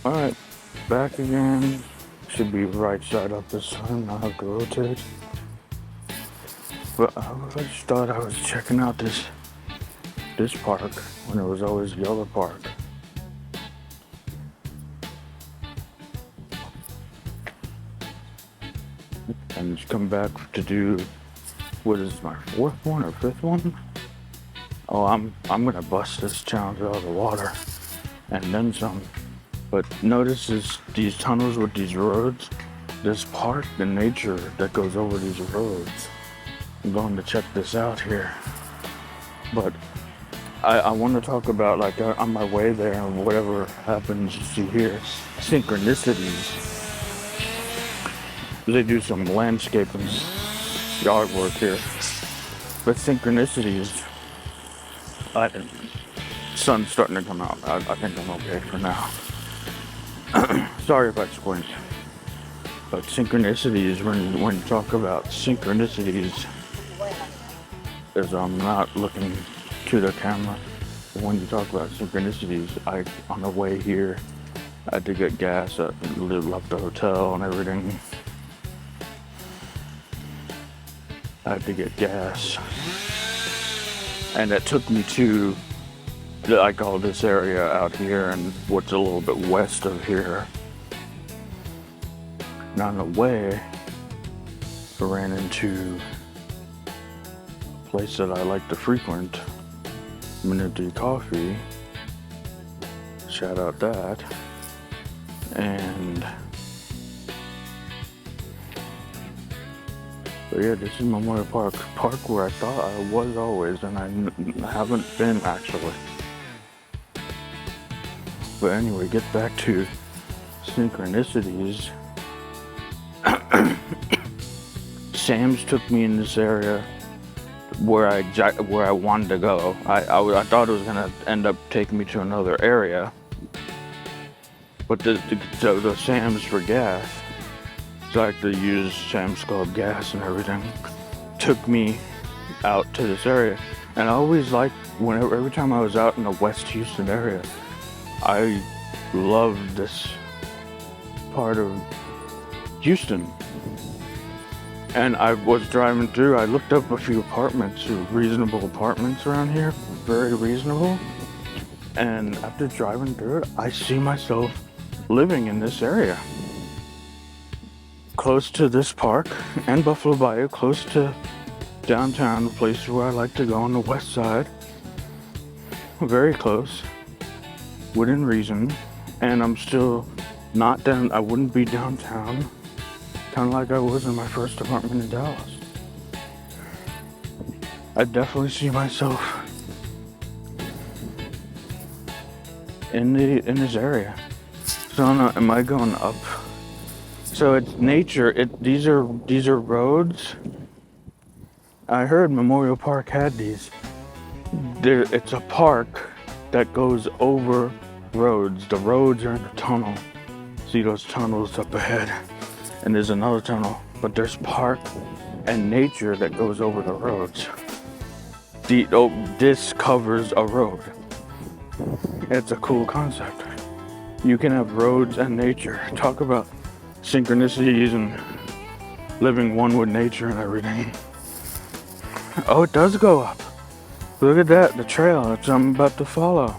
Alright, back again. Should be right side up this time, not have to rotate. But I just thought I was checking out this park when it was always the other park. And just come back to do, what is my fourth one or fifth one? Oh, I'm gonna bust this challenge out of the water and then some. But notice these tunnels with these roads. This park, the nature that goes over these roads. I'm going to check this out here. But I want to talk about, like, on my way there and whatever happens you see here, synchronicities. They do some landscaping yard work here. But synchronicities, sun's starting to come out. I think I'm okay for now. Sorry if I squint. But synchronicities, when you talk about synchronicities, is I'm not looking to the camera. But when you talk about synchronicities, on the way here, I had to get gas. I left the hotel and everything. I had to get gas. And that took me to, I call this area out here and what's a little bit west of here. And on the way, I ran into a place that I like to frequent, Minute Coffee. Shout out that. And but yeah, this is Memorial Park where I thought I was always, and I haven't been actually. But anyway, get back to synchronicities. Sam's took me in this area where I wanted to go. I thought it was gonna end up taking me to another area, but the Sam's for gas. So I like to use Sam's Club gas and everything. Took me out to this area, and I always liked every time I was out in the West Houston area. I loved this part of Houston. And I was driving through, I looked up a few apartments, reasonable apartments around here, very reasonable. And after driving through it, I see myself living in this area. Close to this park and Buffalo Bayou, close to downtown, the place where I like to go on the west side. Very close, within reason. And I'm still not down, I wouldn't be downtown. Kind of like I was in my first apartment in Dallas. I definitely see myself in this area. So am I going up? So it's nature. These are roads. I heard Memorial Park had these. It's a park that goes over roads. The roads are in a tunnel. See those tunnels up ahead? And there's another tunnel, but there's park and nature that goes over the roads. This covers a road. It's a cool concept. You can have roads and nature. Talk about synchronicities and living one with nature and everything. Oh, it does go up. Look at that, the trail that I'm about to follow.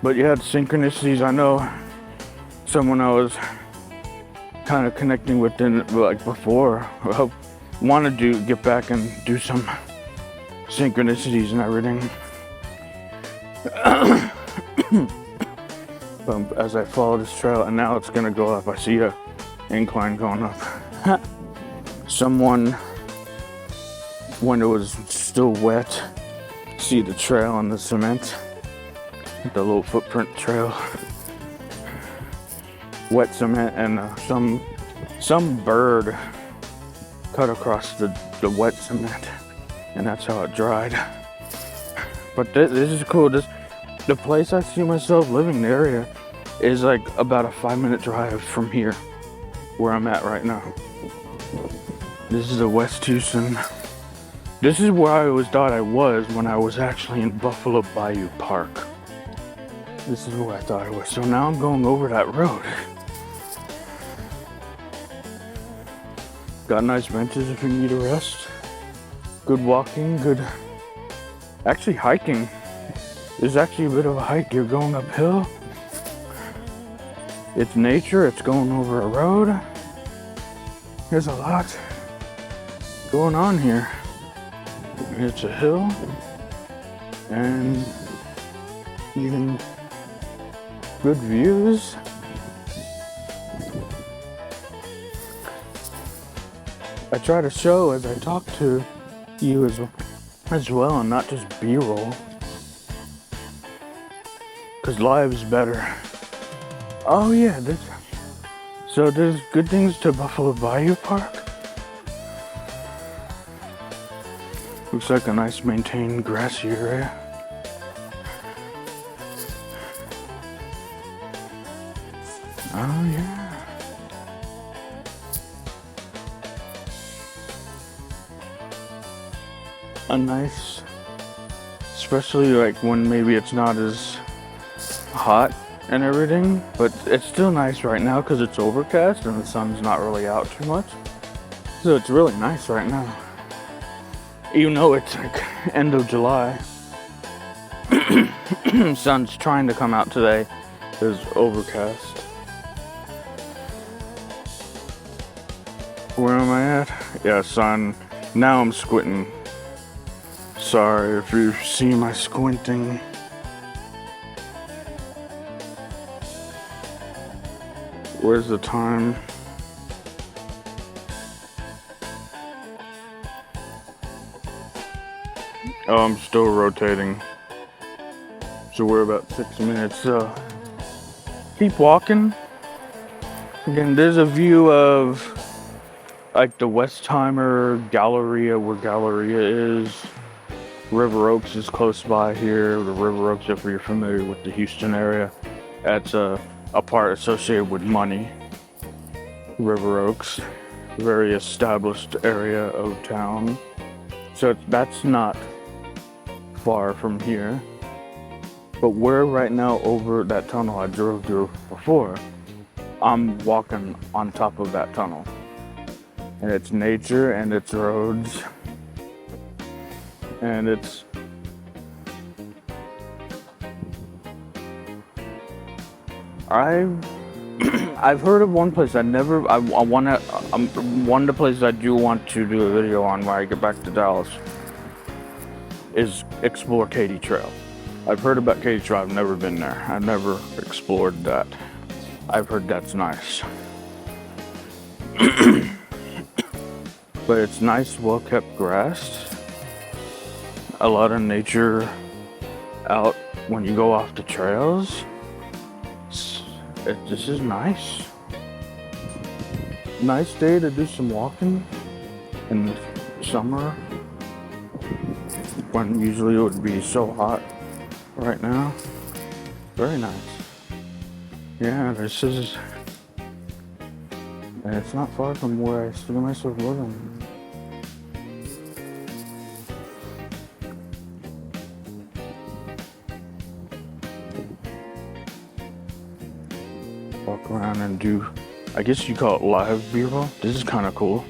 But yeah, the synchronicities, I know someone I was kind of connecting with like before. I wanted to get back and do some synchronicities and everything. As I follow this trail, and now it's gonna go up. I see a incline going up. Someone, when it was still wet, see the trail on the cement, the little footprint trail. Wet cement, and some bird cut across the wet cement, and that's how it dried. But this is cool. The place I see myself living, the area, is like about a 5-minute drive from here, where I'm at right now. This is the West Houston. This is where I always thought I was when I was actually in Buffalo Bayou Park. This is where I thought it was. So now I'm going over that road. Got nice benches if you need a rest. Good walking, good. Actually, hiking is actually a bit of a hike. You're going uphill. It's nature, it's going over a road. There's a lot going on here. It's a hill, and even good views. I try to show as I talk to you as well, and not just B-roll, because live is better. Oh yeah, so there's good things to Buffalo Bayou Park. Looks like a nice maintained grassy area. Oh yeah. A nice, especially like when maybe it's not as hot and everything, but it's still nice right now because it's overcast and the sun's not really out too much. So it's really nice right now. Even though it's like end of July. Sun's trying to come out today. It's overcast. Where am I at? Yeah, sun. Now I'm squinting. Sorry if you see my squinting. Where's the time? Oh, I'm still rotating. So we're about 6 minutes. Keep walking. Again, there's a view of like the Westheimer Galleria, where Galleria is. River Oaks is close by here. The River Oaks, if you're familiar with the Houston area, that's a part associated with money. River Oaks, very established area of town. So that's not far from here. But we're right now over that tunnel I drove through before. I'm walking on top of that tunnel. And it's nature and it's roads. And it's I've heard of one place one of the places I do want to do a video on when I get back to Dallas is explore Katy Trail. I've heard about Katy Trail, I've never been there. I've never explored that. I've heard that's nice. But it's nice, well-kept grass. A lot of nature out when you go off the trails. This is nice. Nice day to do some walking in the summer when usually it would be so hot right now. Very nice. Yeah, this is, and it's not far from where I see myself living. Walk around and do, I guess you call it live B-roll. This is kind of cool.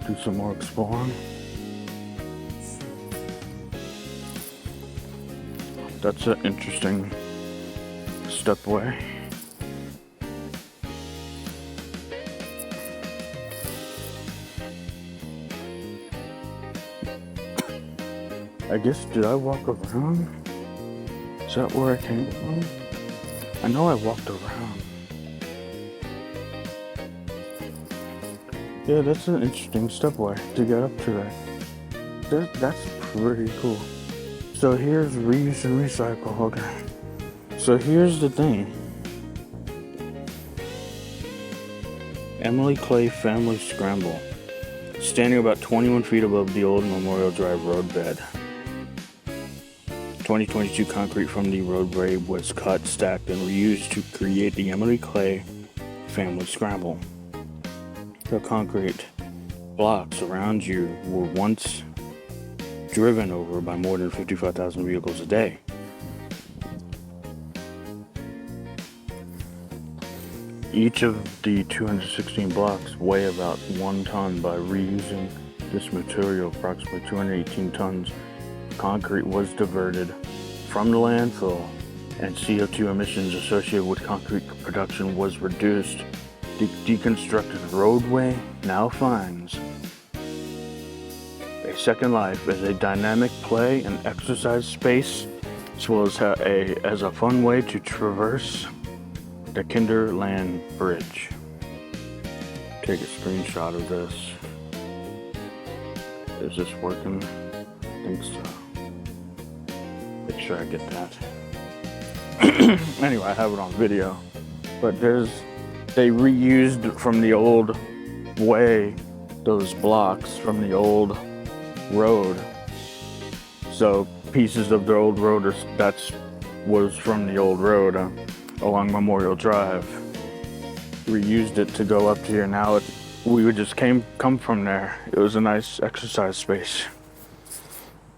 Do some more exploring. That's an interesting stepway. I guess, did I walk around? Is that where I came from? I know I walked around. Yeah, that's an interesting stepway to get up to there. That's pretty cool. So here's reuse and recycle. Okay. So here's the thing. Emily Clay Family Scramble. Standing about 21 feet above the old Memorial Drive roadbed. 2022 concrete from the roadway was cut, stacked, and reused to create the Emily Clay Family Scramble. The concrete blocks around you were once driven over by more than 55,000 vehicles a day. Each of the 216 blocks weigh about 1 ton. By reusing this material, approximately 218 tons of concrete was diverted from the landfill, and CO2 emissions associated with concrete production was reduced. The deconstructed roadway now finds a second life as a dynamic play and exercise space, as well as a fun way to traverse the Kinderland Bridge. Take a screenshot of this. Is this working? I think so. Make sure I get that. Anyway, I have it on video. But they reused from the old way, those blocks from the old road. So pieces of the old road was from the old road along Memorial Drive. Reused it to go up to here. Now we would just come from there. It was a nice exercise space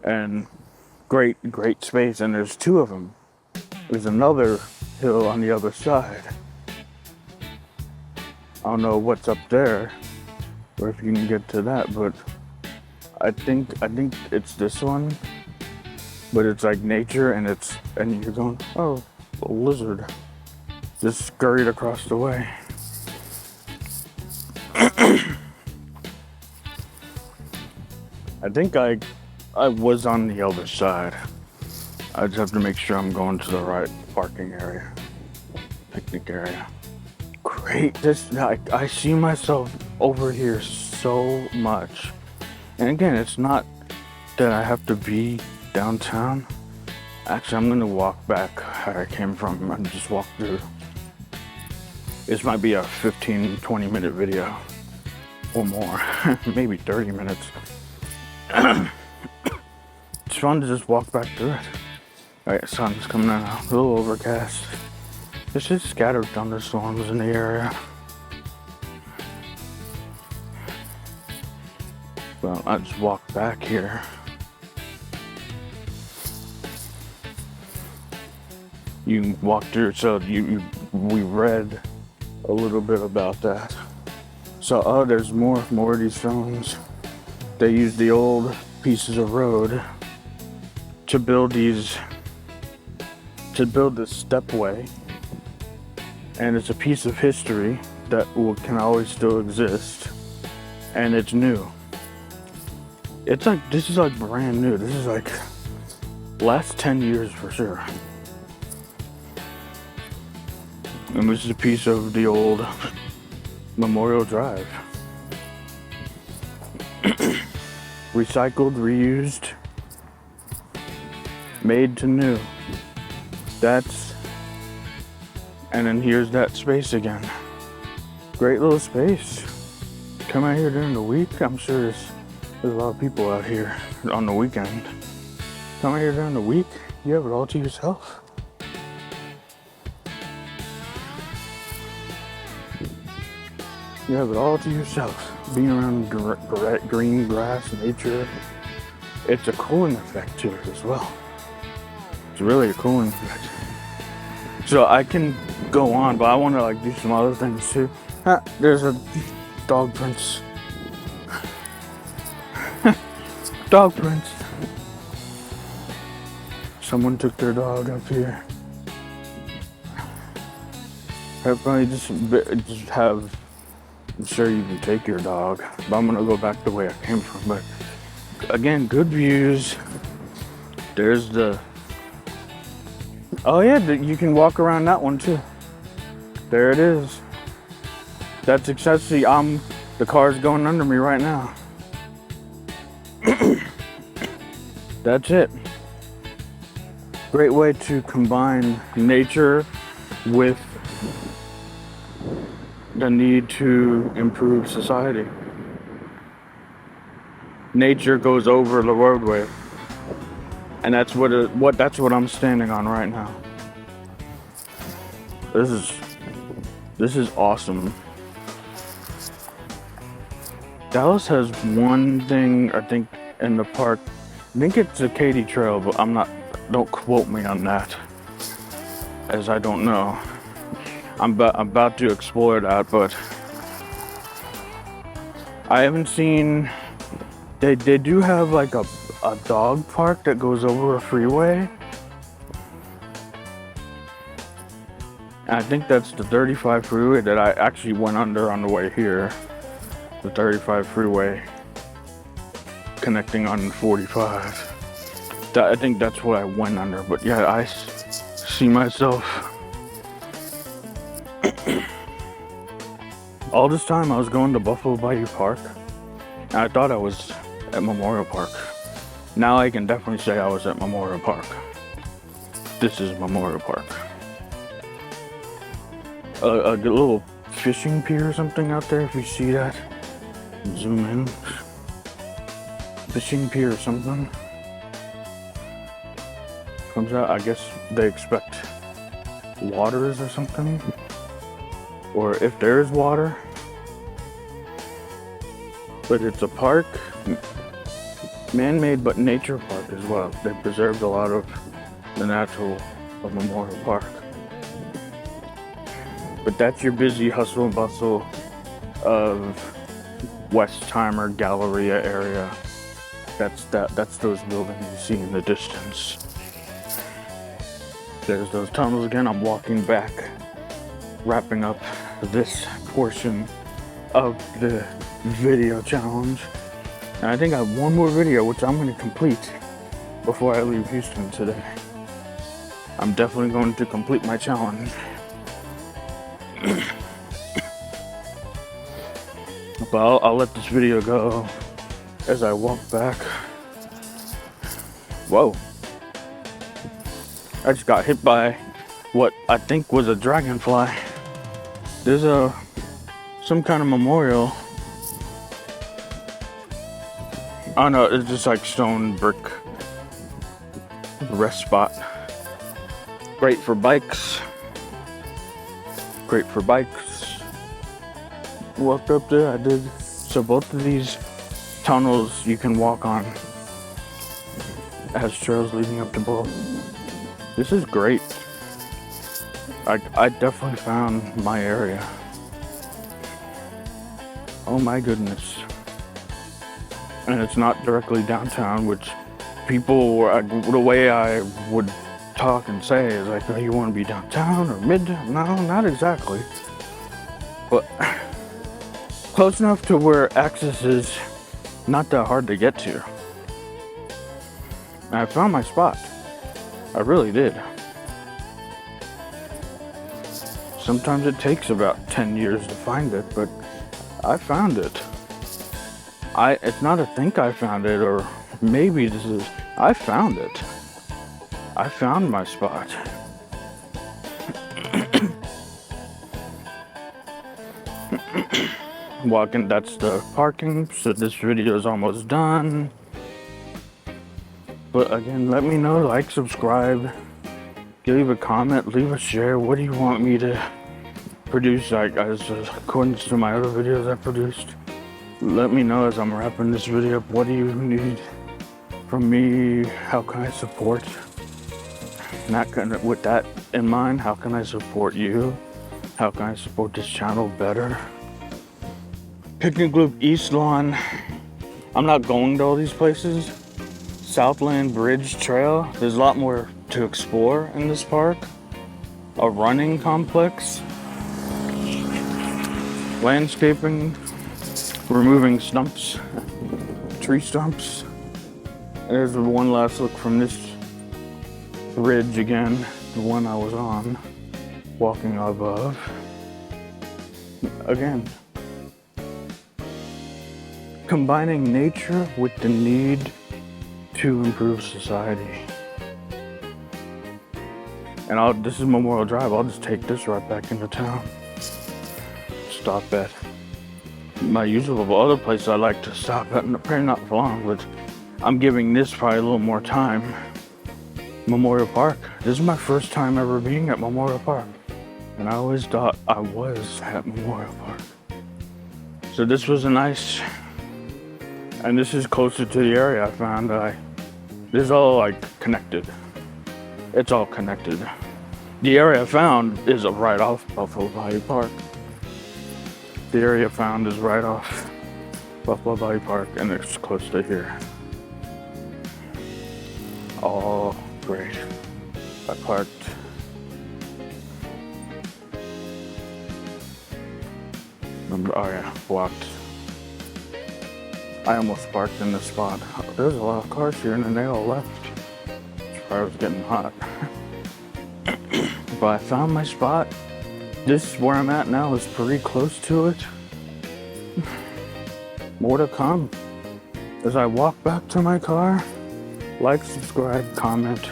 and great space. And there's 2 of them. There's another hill on the other side. I don't know what's up there, or if you can get to that, but I think it's this one. But it's like nature, and you're going, oh, a lizard just scurried across the way. I think I was on the other side. I just have to make sure I'm going to the right parking area, picnic area. Great, I see myself over here so much. And again, it's not that I have to be downtown. Actually, I'm gonna walk back where I came from and just walk through. This might be a 15-20 minute video or more, maybe 30 minutes. It's fun to just walk back through it. Alright, sun's coming out, a little overcast. There's just scattered thunderstorms in the area. Well, I just walked back here. You can walk through, so we read a little bit about that. So, there's more of these stones. They used the old pieces of road to build this stepway, and it's a piece of history that can always still exist, and it's new. This is like brand new. This is like last 10 years for sure. And this is a piece of the old Memorial Drive. Recycled, reused, made to new. And then here's that space again. Great little space. Come out here during the week. I'm sure there's a lot of people out here on the weekend. Come out here during the week, you have it all to yourself. You have it all to yourself. Being around green grass, nature. It's a cooling effect to it as well. It's really a cooling effect. So I can go on, but I want to do some other things too. There's a dog prints. Dog prints. Someone took their dog up here. Probably just have. I'm sure you can take your dog, but I'm gonna go back the way I came from. But again, good views. There's the. Oh yeah, you can walk around that one too. There it is. That's accessory. The car's going under me right now. That's it. Great way to combine nature with the need to improve society. Nature goes over the roadway, and that's what I'm standing on right now. This is awesome. Dallas has one thing I think in the park I think it's a Katy trail, but don't quote me on that, as I don't know. I'm about to explore that, but I haven't seen, they do have like a dog park that goes over a freeway. And I think that's the 35 freeway that I actually went under on the way here. The 35 freeway connecting on 45. I think that's what I went under, but yeah, I see myself. All this time I was going to Buffalo Bayou Park, and I thought I was at Memorial Park. Now I can definitely say I was at Memorial Park. This is Memorial Park. A little fishing pier or something out there, if you see that. Zoom in. Fishing pier or something. Comes out, I guess they expect waters or something. Or if there is water. But it's a park, man-made but nature park as well. They preserved a lot of the natural of Memorial Park. But that's your busy hustle and bustle of Westheimer, Galleria area. That's those buildings you see in the distance. There's those tunnels again. I'm walking back, wrapping up this portion of the video challenge. And I think I have one more video which I'm going to complete before I leave Houston today. I'm definitely going to complete my challenge. But I'll let this video go as I walk back. Whoa. I just got hit by what I think was a dragonfly. There's some kind of memorial. Oh no, it's just like stone brick rest spot. Great for bikes. Great for bikes. Walked up there, I did. So both of these tunnels you can walk on as trails leading up to both. This is great. I definitely found my area. Oh my goodness. And it's not directly downtown, which people, the way I would talk and say is like, oh, you want to be downtown or midtown? No, not exactly. But close enough to where access is not that hard to get to. And I found my spot. I really did. Sometimes it takes about 10 years to find it, but I found it. It's not a think I found it, or maybe this is, I found it. I found my spot. Walking, that's the parking, so this video is almost done. But again, let me know, like, subscribe, leave a comment, leave a share. What do you want me to produce, like, as according to my other videos I produced? Let me know as I'm wrapping this video up. What do you need from me? How can I support? With that in mind, how can I support you? How can I support this channel better? Picnic Loop, East Lawn. I'm not going to all these places. Southland Bridge Trail. There's a lot more to explore in this park. A running complex. Landscaping. Removing stumps. Tree stumps. There's one last look from this bridge again. The one I was on. Walking above. Again. Combining nature with the need to improve society. And this is Memorial Drive. I'll just take this right back into town. Stop at my usual other place I like to stop at, probably not for long, but I'm giving this probably a little more time. Memorial Park. This is my first time ever being at Memorial Park. And I always thought I was at Memorial Park. So this was a nice, and this is closer to the area I found. I This is all like connected. It's all connected. The area I found is right off Buffalo Bayou Park. The area I found is right off Buffalo Bayou Park, and it's close to here. Oh, great. I parked. Oh yeah, walked. I almost parked in this spot. There's a lot of cars here and then they all left. I was getting hot. But I found my spot. This where I'm at now is pretty close to it. More to come. As I walk back to my car, like, subscribe, comment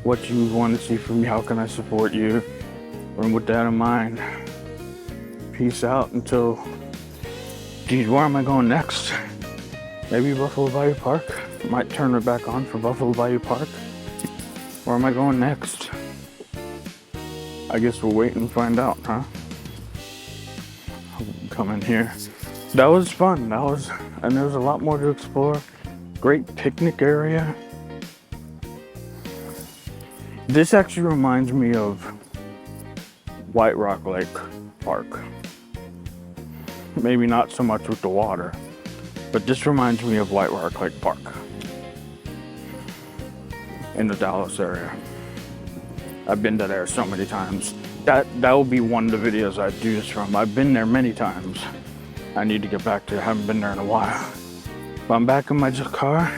what you want to see from me. How can I support you? And with that in mind, peace out until, geez, where am I going next? Maybe Buffalo Bayou Park. Might turn it back on for Buffalo Bayou Park. Where am I going next? I guess we'll wait and find out, huh? Come in here. That was fun. And there's a lot more to explore. Great picnic area. This actually reminds me of White Rock Lake Park. Maybe not so much with the water, but this reminds me of White Rock Lake Park in the Dallas area. I've been to there so many times. That will be one of the videos I do this from. I've been there many times. I need to get back to it. I haven't been there in a while. But I'm back in my car.